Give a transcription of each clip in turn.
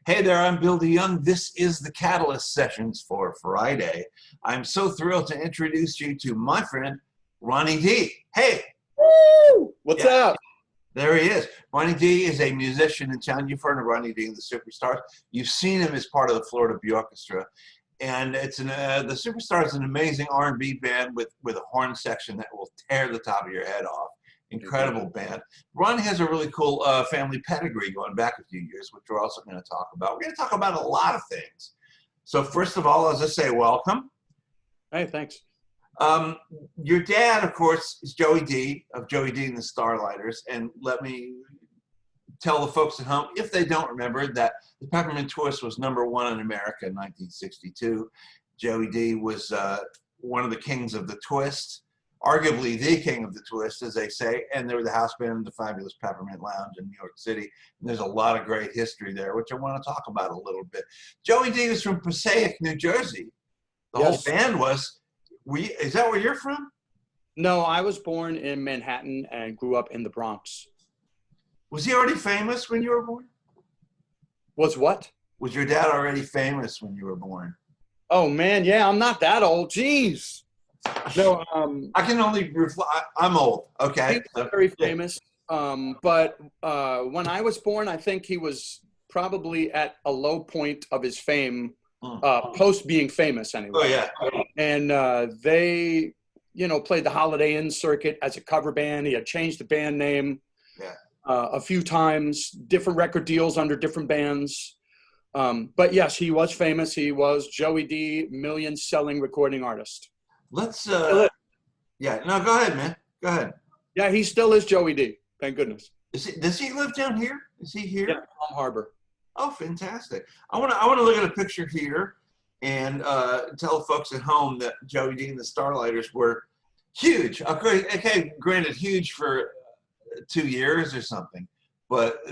Hey there, I'm Bill DeYoung. This is the Catalyst Sessions for Friday. I'm so thrilled to introduce you to my friend, Ronnie Dee. Hey! Woo! What's up? There he is. Ronnie Dee is a musician in town. You've heard of Ronnie Dee and the Superstars. You've seen him as part of the Florida Bee Orchestra. And the Superstars is an amazing R&B band with a horn section that will tear the top of your head off. Incredible band. Ron has a really cool family pedigree going back a few years, which we're also going to talk about. We're going to talk about a lot of things. So first of all, as I say, welcome. Hey, thanks. Your dad, of course, is Joey Dee of Joey Dee and the Starlighters. And let me tell the folks at home, if they don't remember, that the Peppermint Twist was #1 in America in 1962. Joey Dee was one of the kings of the twist. Arguably the king of the twist, as they say, and they were the house band of the fabulous Peppermint Lounge in New York City. And there's a lot of great history there, which I want to talk about a little bit. Joey Dee was from Passaic, New Jersey. The whole band was. Is that where you're from? No, I was born in Manhattan and grew up in the Bronx. Was he already famous when you were born? Was what? Was your dad already famous when you were born? Oh man, yeah, I'm not that old. Jeez. No, I can only reflect. I'm old. Okay. He was very famous. But when I was born, I think he was probably at a low point of his fame, post being famous anyway. Oh yeah. And they, played the Holiday Inn circuit as a cover band. He had changed the band name a few times, different record deals under different bands. But yes, he was famous. He was Joey Dee, million-selling recording artist. Let's, no, go ahead, man. Go ahead. Yeah, he still is Joey Dee. Thank goodness. Does he live down here? Is he here? Yeah, Palm Harbor. Oh, fantastic. I want to look at a picture here and tell the folks at home that Joey Dee and the Starlighters were huge. Okay, granted, huge for 2 years or something, but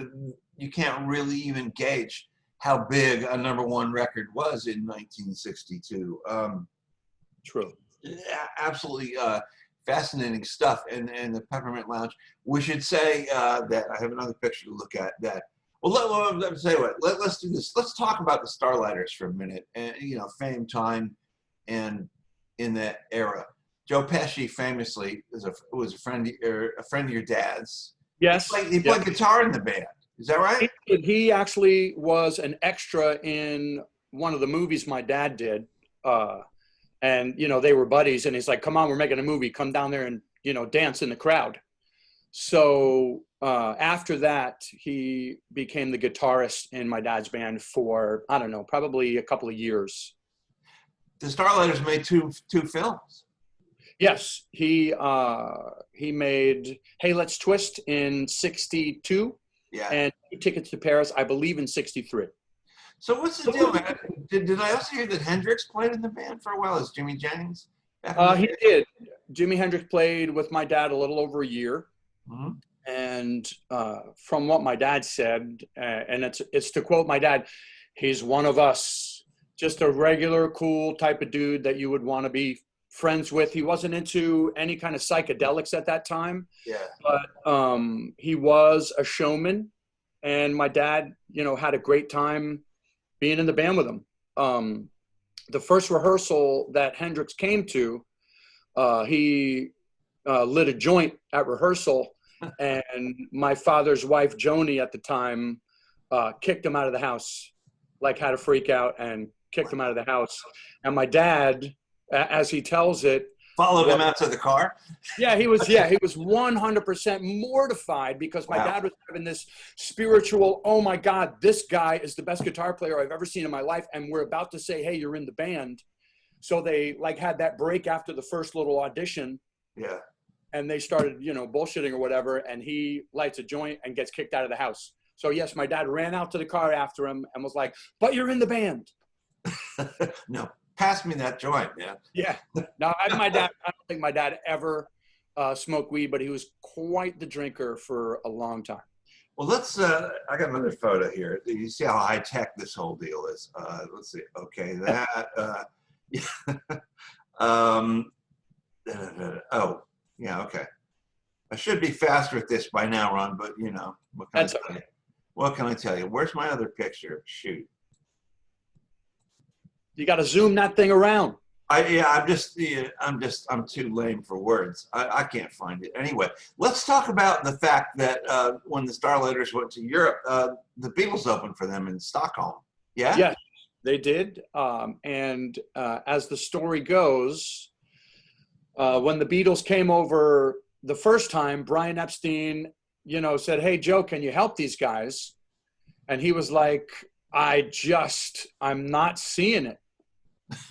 you can't really even gauge how big a #1 record was in 1962. True. Absolutely fascinating stuff. And the Peppermint Lounge. We should say that I have another picture to look at. That well, let me say what. Let's do this. Let's talk about the Starlighters for a minute. And fame, time, and in that era. Joe Pesci famously was a friend of your dad's. Yes. He played guitar in the band. Is that right? He actually was an extra in one of the movies my dad did. And, they were buddies, and he's like, come on, we're making a movie. Come down there and, dance in the crowd. So after that, he became the guitarist in my dad's band for, I don't know, probably a couple of years. The Starlighters made two films. Yes. He made Hey, Let's Twist in 62. Yeah. And Tickets to Paris, I believe, in 63. So what's the deal, man? Did I also hear that Hendrix played in the band for a while as Jimmy Jennings? He did. Jimi Hendrix played with my dad a little over a year. Mm-hmm. And from what my dad said, and it's to quote my dad, he's one of us, just a regular, cool type of dude that you would want to be friends with. He wasn't into any kind of psychedelics at that time. Yeah. But he was a showman, and my dad, had a great time being in the band with him. The first rehearsal that Hendrix came to, he lit a joint at rehearsal, and my father's wife, Joni, at the time, kicked him out of the house, had a freak out and kicked him out of the house. And my dad, as he tells it, followed him out to the car. Yeah, he was 100% mortified because my dad was having this spiritual, oh my God, this guy is the best guitar player I've ever seen in my life. And we're about to say, hey, you're in the band. So they had that break after the first little audition. Yeah. And they started, bullshitting or whatever. And he lights a joint and gets kicked out of the house. So yes, my dad ran out to the car after him and was like, but you're in the band. No. Pass me that joint, man. Yeah. No, I don't think my dad ever smoked weed, but he was quite the drinker for a long time. Well, I got another photo here. You see how high tech this whole deal is. Let's see. Okay, that. Oh, yeah, okay. I should be faster at this by now, Ron, but what can I say? What can I tell you? Where's my other picture? Shoot. You got to zoom that thing around. I'm too lame for words. I can't find it. Anyway, let's talk about the fact that when the Starlighters went to Europe, the Beatles opened for them in Stockholm. Yeah? Yes, they did. And as the story goes, when the Beatles came over the first time, Brian Epstein, said, "Hey, Joe, can you help these guys?" And he was like, I'm not seeing it.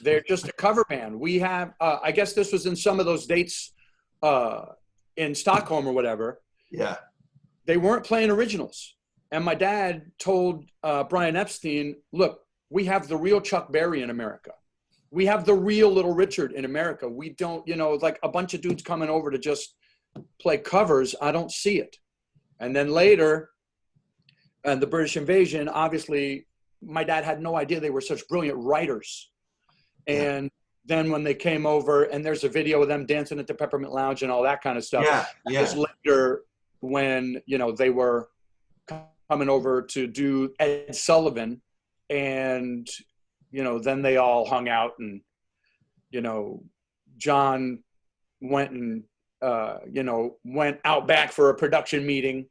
They're just a cover band. We have, I guess this was in some of those dates in Stockholm or whatever. Yeah. They weren't playing originals. And my dad told Brian Epstein, "Look, we have the real Chuck Berry in America. We have the real Little Richard in America. We don't, like a bunch of dudes coming over to just play covers. I don't see it." And then later, and the British invasion, obviously, my dad had no idea they were such brilliant writers. And then when they came over, and there's a video of them dancing at the Peppermint Lounge and all that kind of stuff. Yeah. Just later, when they were coming over to do Ed Sullivan, and then they all hung out, and John went and went out back for a production meeting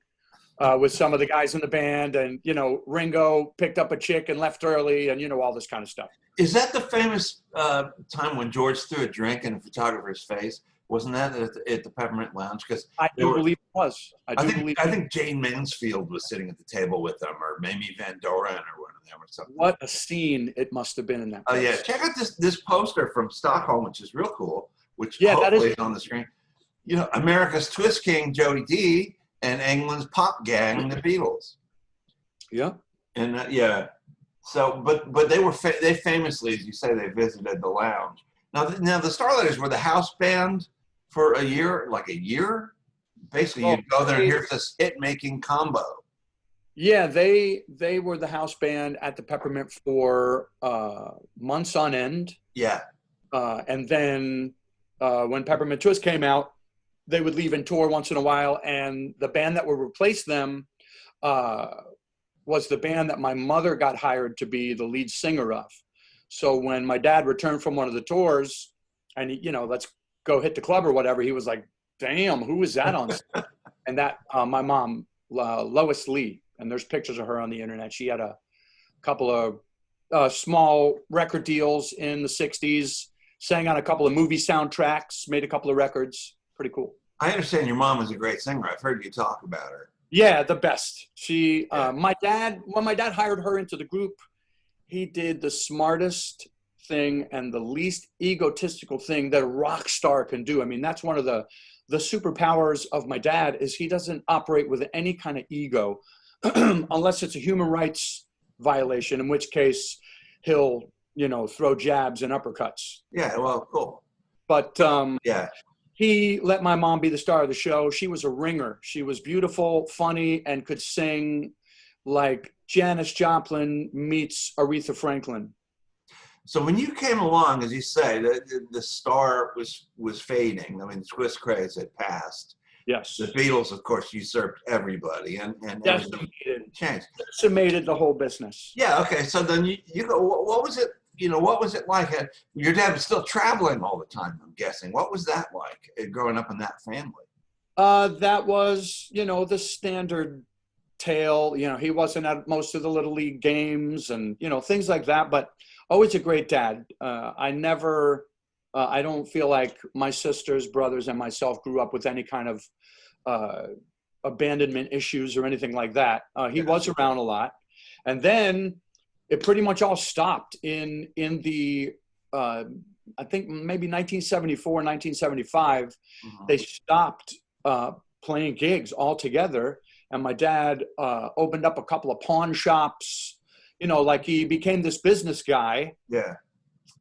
with some of the guys in the band, and Ringo picked up a chick and left early, and all this kind of stuff. Is that the famous time when George threw a drink in a photographer's face? Wasn't that at the Peppermint Lounge? Because I do believe it was. I think Jane Mansfield was sitting at the table with them, or Mamie Van Doren, or one of them, or something. What a scene it must have been in that place. Oh yeah, check out this poster from Stockholm, which is real cool. Which that hopefully is on the screen. America's Twist King, Joey Dee, and England's pop gang, the Beatles. Yeah. And so, but they famously, as you say, they visited the lounge. Now the Starlighters were the house band for a year. Basically, you'd go there and here's this hit-making combo. Yeah, they were the house band at the Peppermint for months on end. Yeah. And then when Peppermint Twist came out, they would leave and tour once in a while. And the band that would replace them was the band that my mother got hired to be the lead singer of. So when my dad returned from one of the tours and, let's go hit the club or whatever, he was like, "Damn, who is that on?" And that, my mom, Lois Lee, and there's pictures of her on the internet. She had a couple of small record deals in the 60s, sang on a couple of movie soundtracks, made a couple of records. Pretty cool. I understand your mom was a great singer. I've heard you talk about her. Yeah, the best. She, when my dad hired her into the group, he did the smartest thing and the least egotistical thing that a rock star can do. I mean, that's one of the superpowers of my dad is he doesn't operate with any kind of ego unless it's a human rights violation, in which case he'll, throw jabs and uppercuts. Yeah, well, cool. But yeah. He let my mom be the star of the show. She was a ringer. She was beautiful, funny, and could sing like Janis Joplin meets Aretha Franklin. So when you came along, as you say, the star was fading. I mean, the Twist craze had passed. Yes. The Beatles, of course, usurped everybody, and everything changed. Decimated the whole business. Yeah. Okay. So then you go. What was it? What was it like? Your dad was still traveling all the time, I'm guessing. What was that like growing up in that family? That was, the standard tale. He wasn't at most of the Little League games and, things like that, but always a great dad. I don't feel like my sisters, brothers, and myself grew up with any kind of abandonment issues or anything like that. He was around a lot. And then it pretty much all stopped in the, I think maybe 1974, 1975, they stopped playing gigs altogether. And my dad opened up a couple of pawn shops, like he became this business guy. Yeah.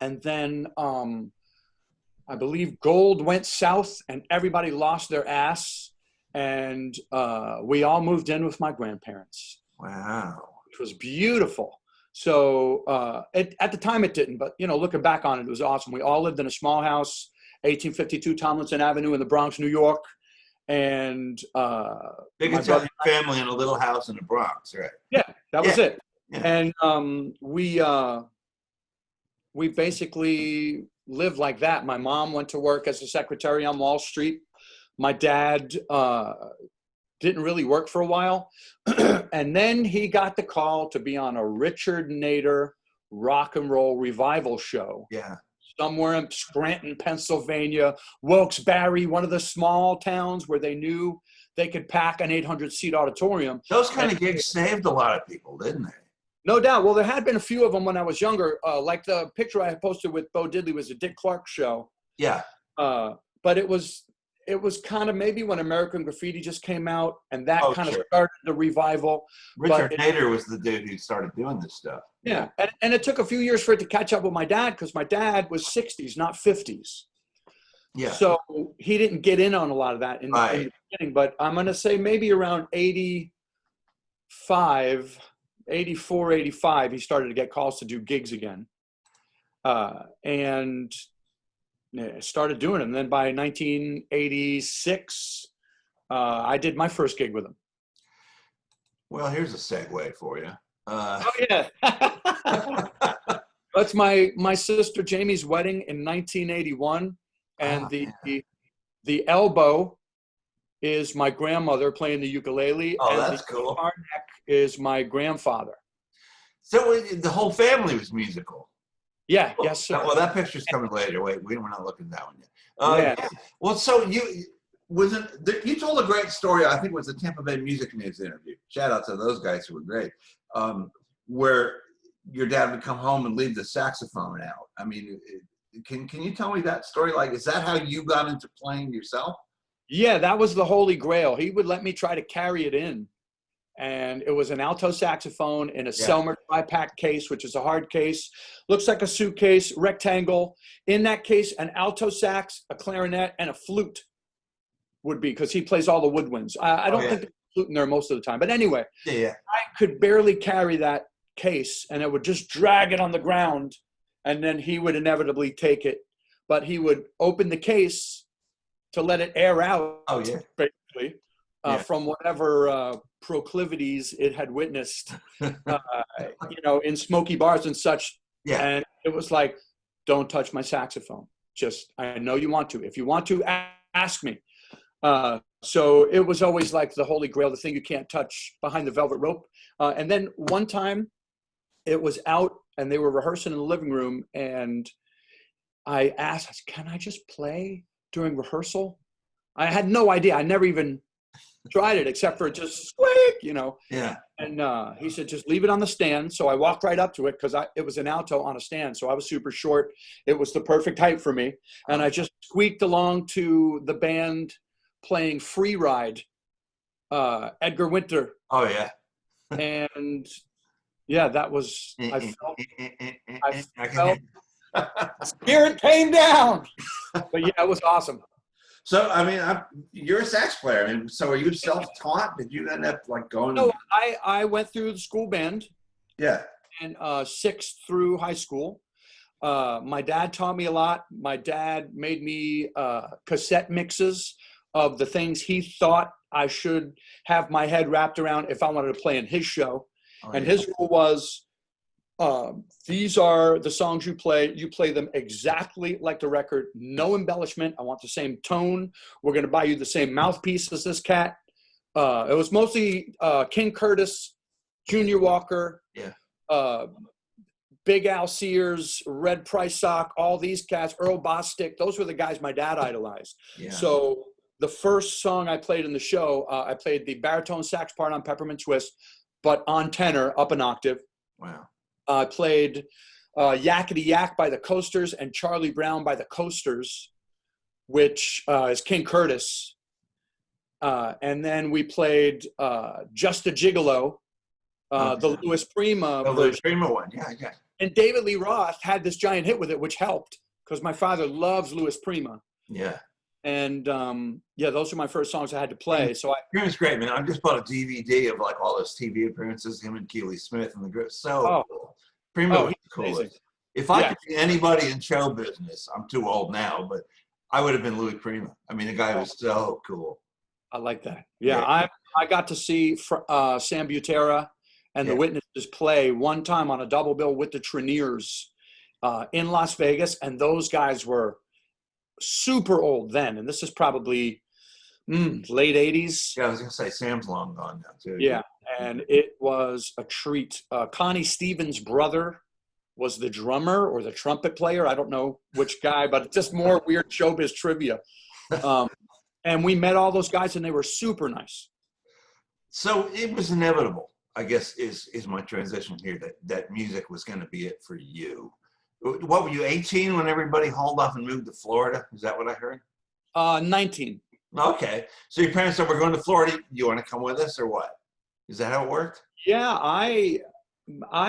And then I believe gold went south and everybody lost their ass. And we all moved in with my grandparents. Wow. Which was beautiful. So at the time it didn't, but looking back on it, it was awesome. We all lived in a small house, 1852 Tomlinson Avenue in the Bronx, New York. and Big my brother. Italian family in a little house in the Bronx, right? Yeah, that was Yeah, it. yeah. And we basically lived like that. My mom went to work as a secretary on Wall Street. My dad didn't really work for a while. And then he got the call to be on a Richard Nader rock and roll revival show. Yeah. Somewhere in Scranton, Pennsylvania, Wilkes-Barre, one of the small towns where they knew they could pack an 800-seat auditorium. Those kind of gigs saved a lot of people, didn't they? No doubt. Well, there had been a few of them when I was younger. Like the picture I posted with Bo Diddley was a Dick Clark show. Yeah. But it was kind of maybe when American Graffiti just came out, and that kind of sure. started the revival. Richard Nader was the dude who started doing this stuff. Yeah, and it took a few years for it to catch up with my dad, because my dad was 60s, not 50s. Yeah. So he didn't get in on a lot of that in the beginning. But I'm going to say maybe around 84, 85, he started to get calls to do gigs again. And started doing them. And then by 1986, I did my first gig with him. Well, here's a segue for you. Oh, yeah. That's my sister Jamie's wedding in 1981. And the elbow is my grandmother playing the ukulele. Oh, and that's the cool. guitar neck is my grandfather. So the whole family was musical. Yeah, yes, sir. Well, that picture's coming later. Wait, we're not looking at that one yet. Yeah. Well, so you told a great story. I think it was the Tampa Bay Music News interview. Shout out to those guys who were great. Where your dad would come home and leave the saxophone out. I mean, can you tell me that story? Like, is that how you got into playing yourself? Yeah, that was the holy grail. He would let me try to carry it in. And it was an alto saxophone in a Selmer tri-pack case, which is a hard case. Looks like a suitcase, rectangle. In that case, an alto sax, a clarinet, and a flute would be, because he plays all the woodwinds. I don't think there's a flute in there most of the time. But anyway, I could barely carry that case, and I would just drag it on the ground, and then he would inevitably take it. But he would open the case to let it air out, basically, from whatever proclivities it had witnessed, in smoky bars and such. Yeah. And it was like, don't touch my saxophone. Just, I know you want to. If you want to, ask me. So it was always like the holy grail, the thing you can't touch behind the velvet rope. And then one time it was out and they were rehearsing in the living room, and I asked, can I just play during rehearsal? I had no idea. I never even tried it except for just squeak, Yeah. And he said, just leave it on the stand. So I walked right up to it, because it was an alto on a stand. So I was super short. It was the perfect height for me. And I just squeaked along to the band playing Free Ride, Edgar Winter. Oh, yeah. And yeah, that was, I felt spirit came down. But yeah, it was awesome. So, I mean, you're a sax player. I mean, so are you self-taught? Did you end up like going? No, I went through the school band. Yeah. And 6th through high school. My dad taught me a lot. My dad made me cassette mixes of the things he thought I should have my head wrapped around if I wanted to play in his show. And his rule was, these are the songs you play them exactly like the record, no embellishment. I want the same tone. We're going to buy you the same mouthpiece as this cat. It was mostly King Curtis, Junior Walker, Big Al Sears, Red Price Sock, all these cats, Earl Bostic. Those were the guys my dad idolized. Yeah. So the first song I played in the show, I played the baritone sax part on Peppermint Twist, but on tenor, up an octave. Wow. I played Yakety Yak by the Coasters and Charlie Brown by the Coasters, which is King Curtis. And then we played Just a Gigolo, the Louis Prima version. The Louis Prima one, yeah. And David Lee Roth had this giant hit with it, which helped, because my father loves Louis Prima. Yeah. And those are my first songs I had to play. So Prima's great, man. I just bought a DVD of like all his TV appearances, him and Keely Smith and the group. So cool. Prima was the coolest. If I could be anybody in show business, I'm too old now, but I would have been Louis Prima. I mean, the guy was so cool. I like that. Yeah, Yeah. I got to see Sam Butera and the Yeah. Witnesses play one time on a double bill with the Treniers in Las Vegas, and those guys were super old then, and this is probably late 80s. Yeah, I was gonna say Sam's long gone now too. Yeah, and it was a treat. Connie Stevens' brother was the drummer or the trumpet player. I don't know which guy, but just more weird showbiz trivia. And we met all those guys, and they were super nice. So it was inevitable, I guess, is my transition here, that music was going to be it for you. What were you, 18 when everybody hauled off and moved to Florida? Is that what I heard? 19. Okay. So your parents said, we're going to Florida. You want to come with us or what? Is that how it worked? Yeah, I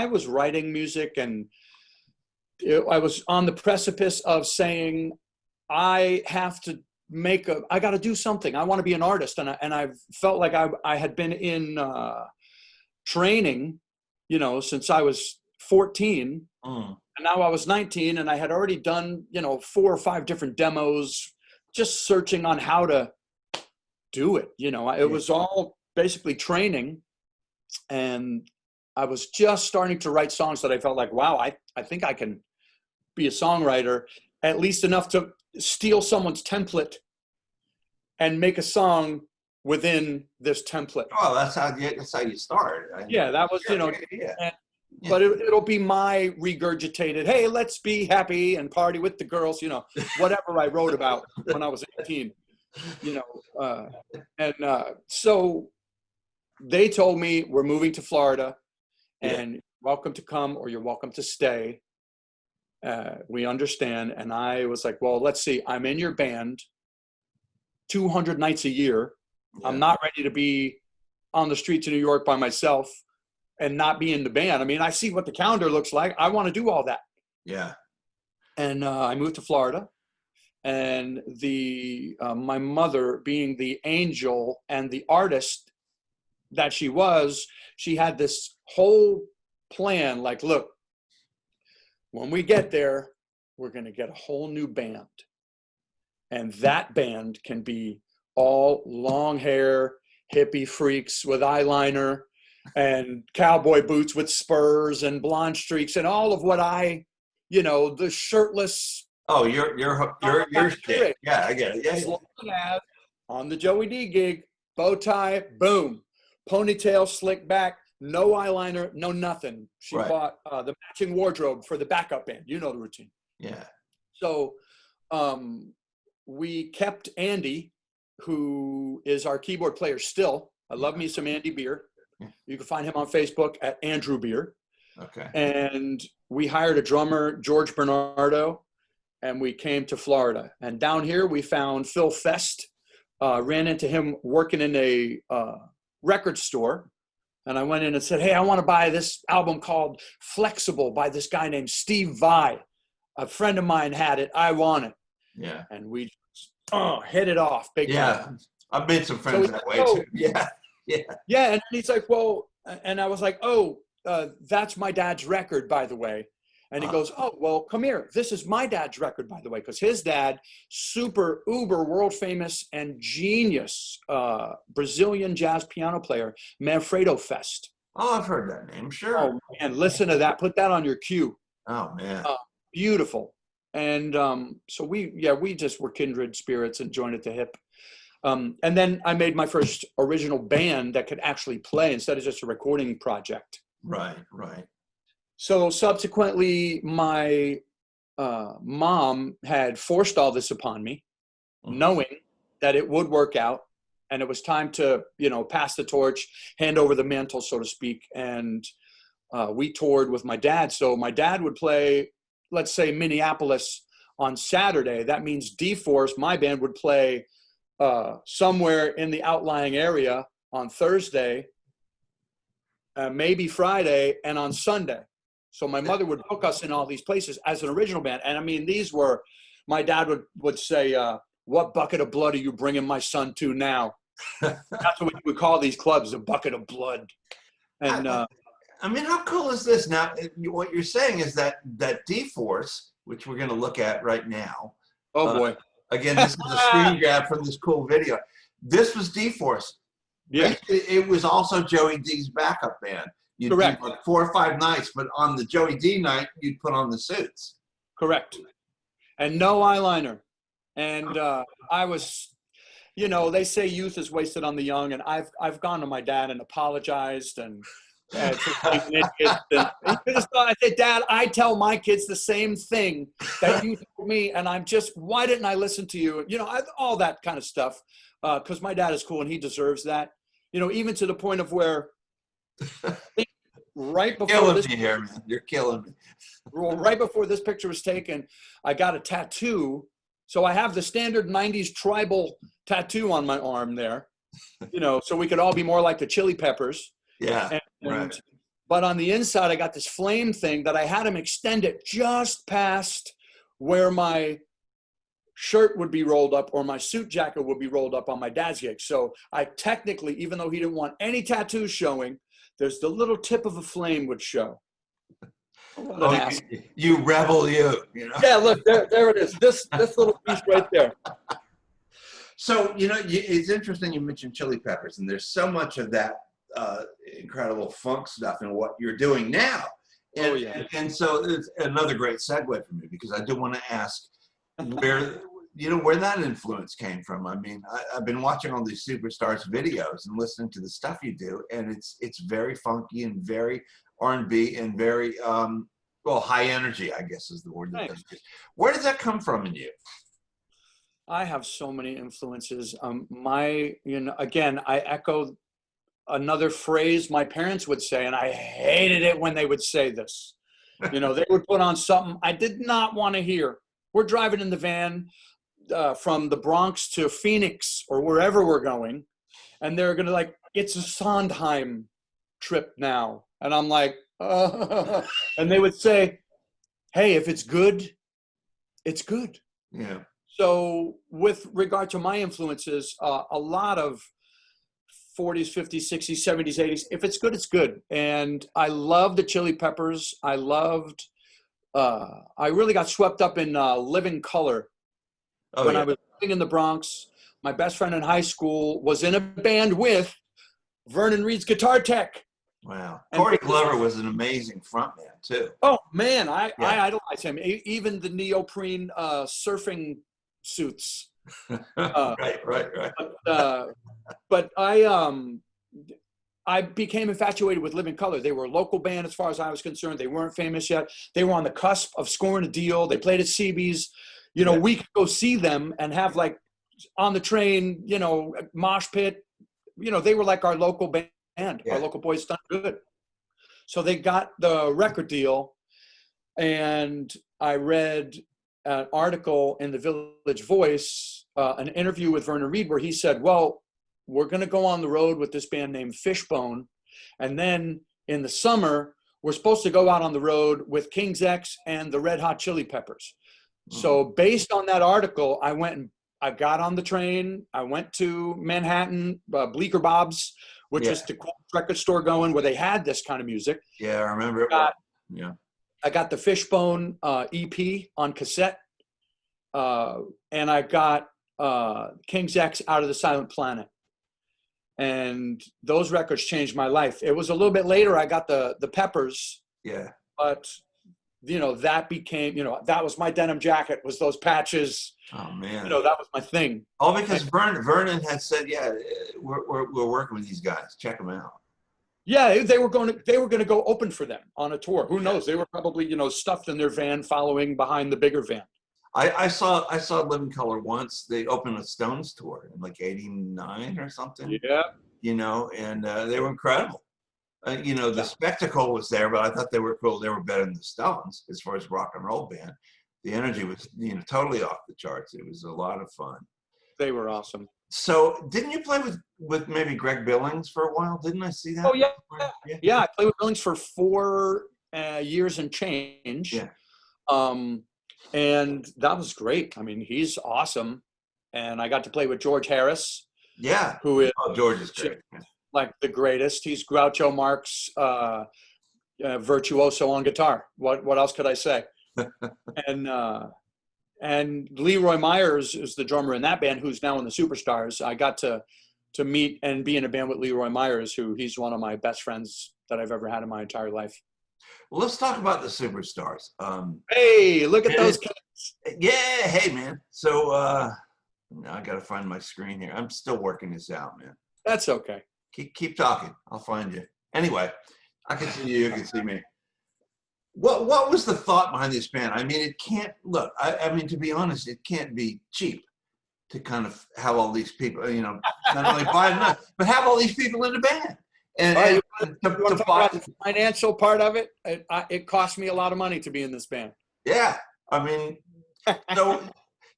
was writing music, and I was on the precipice of saying, I got to do something. I want to be an artist. And I felt like I had been in training, since I was 14. And now I was 19, and I had already done, 4 or 5 different demos, just searching on how to do it. It was all basically training. And I was just starting to write songs that I felt like, wow, I think I can be a songwriter, at least enough to steal someone's template and make a song within this template. Oh, that's how you start. Yeah, that was, but it'll be my regurgitated, hey, let's be happy and party with the girls, whatever I wrote about when I was 18, so they told me, we're moving to Florida, and you're welcome to come or you're welcome to stay. We understand. And I was like, well, let's see, I'm in your band 200 nights a year. Yeah. I'm not ready to be on the streets of New York by myself and not be in the band. I mean, I see what the calendar looks like. I want to do all that. Yeah. And I moved to Florida, and my mother, being the angel and the artist that she was, she had this whole plan. Like, look, when we get there, we're going to get a whole new band. And that band can be all long hair, hippie freaks with eyeliner and cowboy boots with spurs and blonde streaks and all of what the shirtless. Oh, you're shit. Yeah, I get it. Yeah. As long as on the Joey Dee gig, bow tie, boom, ponytail slicked back, no eyeliner, no nothing. She bought the matching wardrobe for the backup band. You know the routine. Yeah. So we kept Andy, who is our keyboard player still. I love me some Andy Beer. You can find him on Facebook at Andrew Beer. Okay. And we hired a drummer, George Bernardo, and we came to Florida. And down here we found Phil Fest. Ran into him working in a record store. And I went in and said, hey, I want to buy this album called Flexible by this guy named Steve Vai. A friend of mine had it. I want it. Yeah. And we hit it off big time. I've made some friends that way too. Yeah. Yeah. Yeah. And he's like, well, and I was like, that's my dad's record, by the way. And he goes, oh, well, come here. This is my dad's record, by the way, because his dad, super uber world famous and genius Brazilian jazz piano player, Manfredo Fest. Oh, I've heard that name. Sure. Oh, man, listen to that. Put that on your queue. Oh, man. Beautiful. And so we just were kindred spirits and joined at the hip. And then I made my first original band that could actually play instead of just a recording project. Right, right. So subsequently, my mom had forced all this upon me, knowing that it would work out, and it was time to, pass the torch, hand over the mantle, so to speak. And we toured with my dad. So my dad would play, let's say, Minneapolis on Saturday. That means D-Force, my band, would play somewhere in the outlying area on Thursday, maybe Friday, and on Sunday. So my mother would book us in all these places as an original band. And I mean, my dad would say, what bucket of blood are you bringing my son to now? That's what we would call these clubs, a bucket of blood. And I mean, how cool is this? Now, what you're saying is that D-Force, which we're going to look at right now. Oh, boy. Again, this is a screen grab from this cool video. this was D-Force. Yeah, Basically, it was also Joey Dee's backup band. You'd correct. do like 4 or 5 nights, but on the Joey Dee night, you'd put on the suits. Correct. And no eyeliner. And I was, you know, they say youth is wasted on the young, and I've gone to my dad and apologized and for being an idiot. And he just thought, I said, Dad, I tell my kids the same thing that you told me, and I'm just, why didn't I listen to you? You know, all that kind of stuff. Because my dad is cool and he deserves that. You know, even to the point of where right before this, here, man. You're killing me. right before this picture was taken, I got a tattoo. So I have the standard 90s tribal tattoo on my arm there, you know, so we could all be more like the Chili Peppers. Yeah, right. But on the inside, I got this flame thing that I had him extend it just past where my shirt would be rolled up or my suit jacket would be rolled up on my dad's gig. So I technically, even though he didn't want any tattoos showing, there's the little tip of a flame would show. Oh, you rebel, you know? Yeah, look, there it is. This little piece right there. So, you know, it's interesting you mentioned Chili Peppers, and there's so much of that incredible funk stuff in what you're doing now. And, Oh, yeah. And so it's another great segue for me, because I do want to ask where, you know, where that influence came from. I mean, I've been watching all these superstars videos and listening to the stuff you do, and it's very funky and very R&B and very, well, high energy, I guess is the word. Where does that come from in you? I have so many influences. You know, again, I echo another phrase my parents would say, and I hated it when they would say this. You know, they would put on something I did not want to hear. We're driving in the van from the Bronx to Phoenix or wherever we're going, and they're going to like, it's a Sondheim trip now. And I'm like, and they would say, hey, if it's good, it's good. Yeah. So with regard to my influences, a lot of 40s, 50s, 60s, 70s, 80s, if it's good, it's good. And I love the Chili Peppers. I really got swept up in Living Color when I was living in the Bronx. My best friend in high school was in a band with Vernon Reid's guitar tech. Wow. Corey Glover was an amazing frontman too. Oh man, I idolize him. Even the neoprene surfing suits. Right. But I became infatuated with Living Color. They were a local band as far as I was concerned. They weren't famous yet. They were on the cusp of scoring a deal. They played at CB's. You know, we could go see them and have like on the train, you know, mosh pit. You know, they were like our local band. Our local boys done good. So they got the record deal, and I read an article in the Village Voice, an interview with Vernon Reid, where he said, well, we're going to go on the road with this band named Fishbone. And then in the summer, we're supposed to go out on the road with King's X and the Red Hot Chili Peppers. Mm-hmm. So based on that article, I got on the train. I went to Manhattan, Bleecker Bob's, which is the coolest record store going, where they had this kind of music. Yeah, I remember it. I got the Fishbone EP on cassette, and I got King's X, Out of the Silent Planet. And those records changed my life. It was a little bit later I got the Peppers. Yeah. But, you know, that became, you know, that was my denim jacket, was those patches. Oh, man. You know, that was my thing. All because Vernon had said, we're working with these guys. Check them out. Yeah, they were going to go open for them on a tour. Who knows? They were probably, you know, stuffed in their van, following behind the bigger van. I saw Living Color once. They opened a Stones tour in like '89 or something. Yeah. You know, and they were incredible. You know, the spectacle was there, but I thought they were cool. They were better than the Stones as far as rock and roll band. The energy was, you know, totally off the charts. It was a lot of fun. They were awesome. So didn't you play with maybe Greg Billings for a while? Didn't I see that? Oh, yeah. Yeah, I played with Billings for 4 years and change. Yeah. And that was great. I mean, he's awesome. And I got to play with George Harris. Yeah. Who is George is great. Like the greatest. He's Groucho Marx virtuoso on guitar. What else could I say? And and Leroy Myers is the drummer in that band, who's now in the Superstars. I got to meet and be in a band with Leroy Myers, he's one of my best friends that I've ever had in my entire life. Well, let's talk about the Superstars. Hey, look at those kids. Yeah, hey man. So now I gotta find my screen here. I'm still working this out, man. That's okay. Keep talking. I'll find you. Anyway, I can see you. You can see me. What was the thought behind this band? I mean, it can't look. I mean, to be honest, it can't be cheap to kind of have all these people. You know, not only buy it, but have all these people in the band. And, you want to talk about the financial part of it? It cost me a lot of money to be in this band. Yeah, I mean, so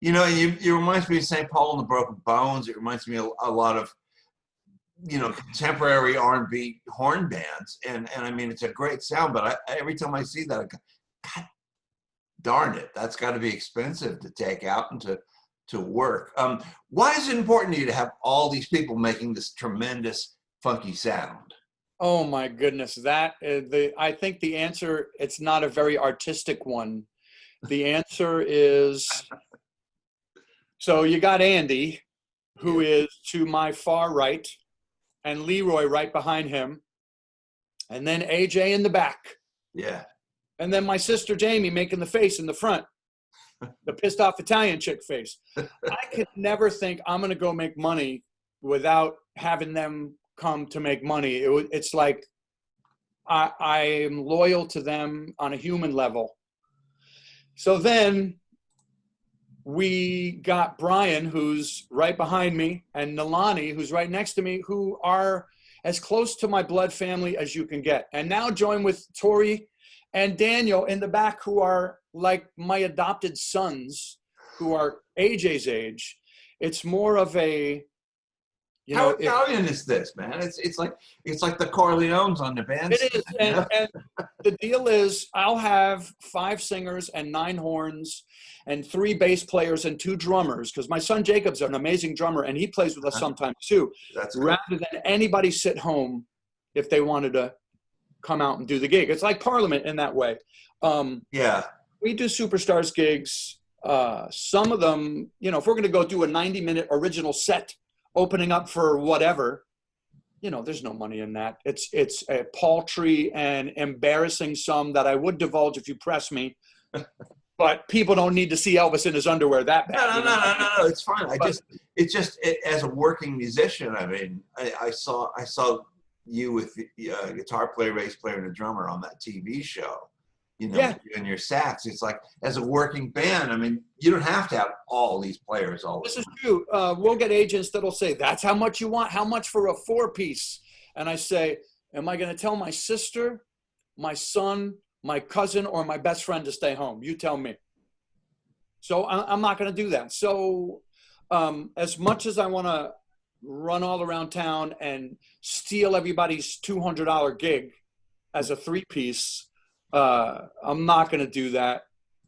you know, you reminds me of St. Paul and the Broken Bones. It reminds me a lot of, you know, contemporary R&B horn bands, and I mean, it's a great sound. But every time I see that, I go, God darn it, that's got to be expensive to take out and to work. Why is it important to you to have all these people making this tremendous funky sound? Oh my goodness, I think the answer, it's not a very artistic one. The answer is, so you got Andy, who is to my far right, and Leroy right behind him, and then AJ in the back. Yeah. And then my sister Jamie making the face in the front, the pissed off Italian chick face. I could never think I'm going to go make money without having them come to make money. It's like I am loyal to them on a human level. So then we got Brian, who's right behind me, and Nalani, who's right next to me, who are as close to my blood family as you can get. And now joined with Tori and Daniel in the back, who are like my adopted sons, who are AJ's age. It's more of a, you know, how Italian is this, man? It's like the Corleones on the band. It is, and the deal is, I'll have 5 singers and 9 horns and 3 bass players and 2 drummers, because my son Jacob's an amazing drummer and he plays with us sometimes too. That's rather than anybody sit home if they wanted to come out and do the gig. It's like Parliament in that way. Yeah. We do Superstars gigs. Some of them, you know, if we're going to go do a 90-minute original set opening up for whatever, you know, there's no money in that. It's a paltry and embarrassing sum that I would divulge if you press me. But people don't need to see Elvis in his underwear that bad. No. It's fine. As a working musician, I mean, I saw you with the guitar player, bass player, and a drummer on that TV show. You know, and your sax. It's like, as a working band, I mean, you don't have to have all these players all the time. This is true. We'll get agents that'll say, that's how much you want. How much for a 4-piece? And I say, am I going to tell my sister, my son, my cousin, or my best friend to stay home? You tell me. So I'm not going to do that. So as much as I want to run all around town and steal everybody's $200 gig as a 3-piece, I'm not going to do that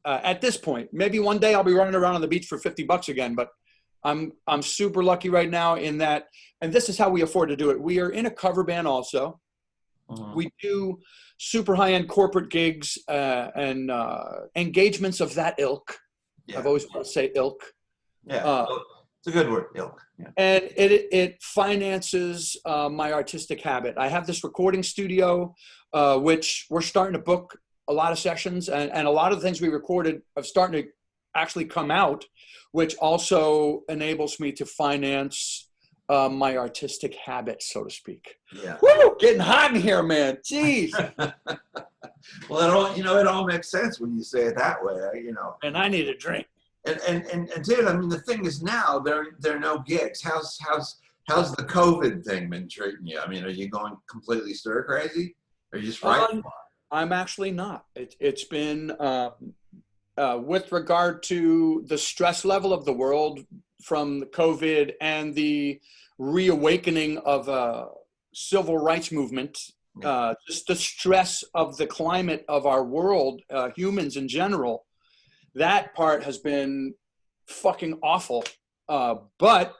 at this point. Maybe one day I'll be running around on the beach for $50 again, but I'm super lucky right now in that, and this is how we afford to do it. We are in a cover band also. We do super high-end corporate gigs and engagements of that ilk. Yeah. I've always wanted to say ilk. Yeah, it's a good word, ilk. Yeah. And it finances my artistic habit. I have this recording studio, which we're starting to book a lot of sessions, and a lot of the things we recorded are starting to actually come out, which also enables me to finance my artistic habit, so to speak. Yeah. Woo! Getting hot in here, man. Jeez. Well, it all makes sense when you say it that way, you know. And I need a drink. And David, I mean, the thing is now there are no gigs. How's the COVID thing been treating you? I mean, are you going completely stir crazy? Are you just frightened? I'm actually not. It's been with regard to the stress level of the world from the COVID and the reawakening of civil rights movement, just the stress of the climate of our world, humans in general. That part has been fucking awful. But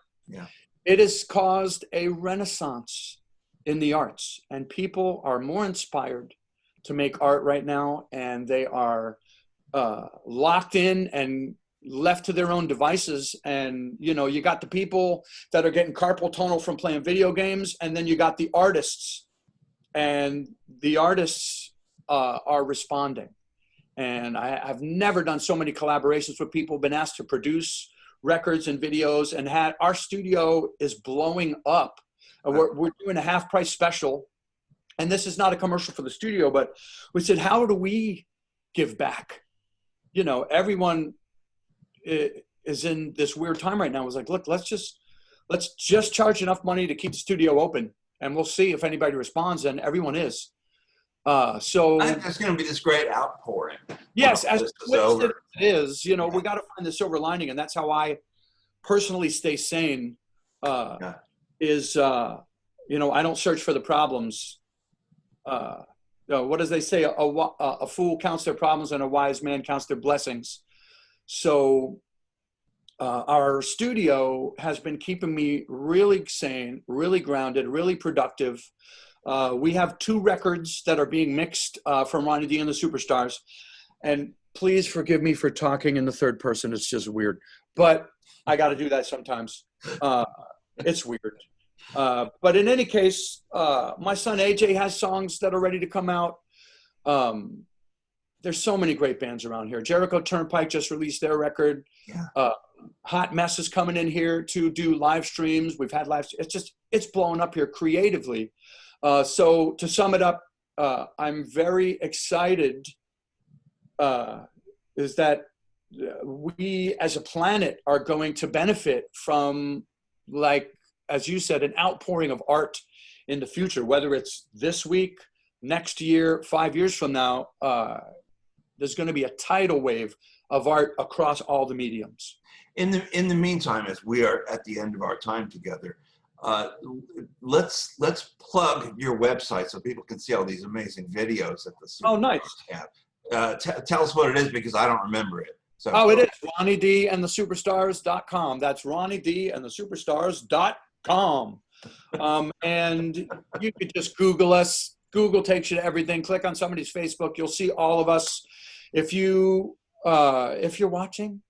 it has caused a renaissance in the arts, and people are more inspired to make art right now, and they are locked in and left to their own devices. And, you know, you got the people that are getting carpal tunnel from playing video games, and then you got the artists, and the artists are responding. And I've never done so many collaborations with people, been asked to produce records and videos, and our studio is blowing up. We're doing a half price special, and this is not a commercial for the studio, but we said, how do we give back? You know, everyone is in this weird time right now. I was like, look, let's just charge enough money to keep the studio open, and we'll see if anybody responds. And everyone is. So I think there's going to be this great outpouring. Yes, as twisted it is, you know, we got to find the silver lining, and that's how I personally stay sane. Is you know, I don't search for the problems. What does they say? A fool counts their problems, and a wise man counts their blessings. So our studio has been keeping me really sane, really grounded, really productive. We have 2 records that are being mixed from Ronnie Dee and the Superstars. And please forgive me for talking in the third person. It's just weird. But I got to do that sometimes. It's weird. But in any case, my son AJ has songs that are ready to come out. There's so many great bands around here. Jericho Turnpike just released their record. Yeah. Hot Mess is coming in here to do live streams. We've had live. It's blowing up here creatively. So to sum it up, I'm very excited, is that we as a planet are going to benefit from, like, as you said, an outpouring of art in the future, whether it's this week, next year, 5 years from now. There's going to be a tidal wave of art across all the mediums. In the meantime, as we are at the end of our time together, let's plug your website so people can see all these amazing videos that the Superstars nice. have. Tell us what it is, because I don't remember it. So, it is Ronnie Dee and the Superstars.com. That's Ronnie Dee and the Superstars.com. And you could just Google us. Google takes you to everything. Click on somebody's Facebook. You'll see all of us. If you're watching,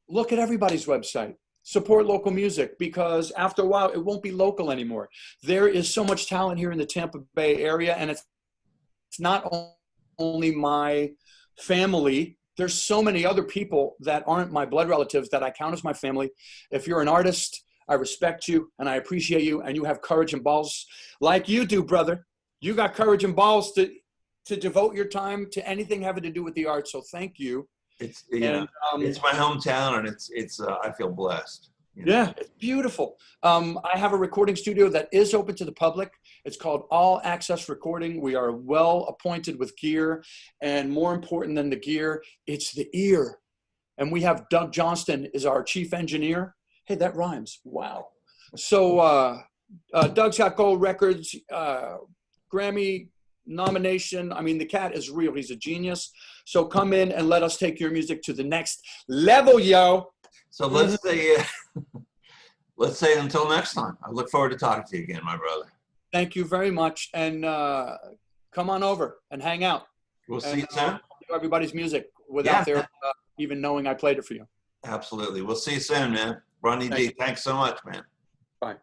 look at everybody's website. Support local music, because after a while, it won't be local anymore. There is so much talent here in the Tampa Bay area, and it's not only my family. There's so many other people that aren't my blood relatives that I count as my family. If you're an artist, I respect you, and I appreciate you, and you have courage and balls like you do, brother. You got courage and balls to devote your time to anything having to do with the arts. So thank you. It's it's my hometown, and it's I feel blessed. You know? Yeah, it's beautiful. I have a recording studio that is open to the public. It's called All Access Recording. We are well appointed with gear, and more important than the gear, it's the ear. And we have Doug Johnston is our chief engineer. Hey, that rhymes. Wow. So Doug's got gold records, Grammy nomination. I mean, the cat is real. He's a genius. So come in and let us take your music to the next level, yo. So let's say until next time. I look forward to talking to you again, my brother. Thank you very much. And come on over and hang out. We'll see you soon. Everybody's music without their even knowing I played it for you. Absolutely. We'll see you soon, man. Ronnie Dee, thanks so much, man. Bye.